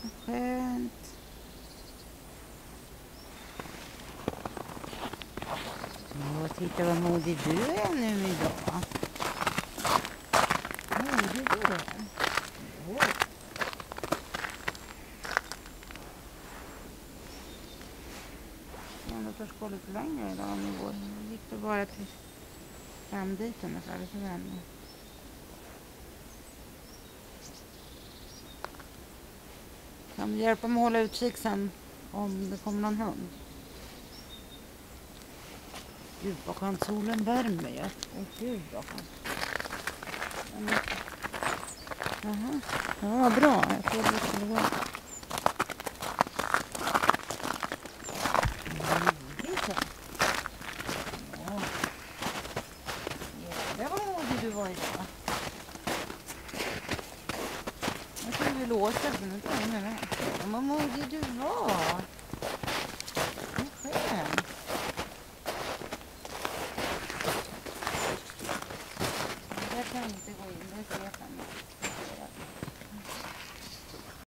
Vad skönt. Titta vad modig du är nu idag. Modig du är. Jag tar skål lite längre idag om det går. Det gick det bara till 5 dit ungefär. Så vänder. Kan du hjälpa mig att hålla utkik sen om det kommer någon hund? Gud vad skönt, solen värmer ju. Gud vad skönt. Jaha, ja bra. Jag trodde det skulle gå. Det var modig du var idag. Jag tror vi låser den inte längre. Vad modig du var. Vad skönt. Jag kan inte gå in, det ser jag fram emot.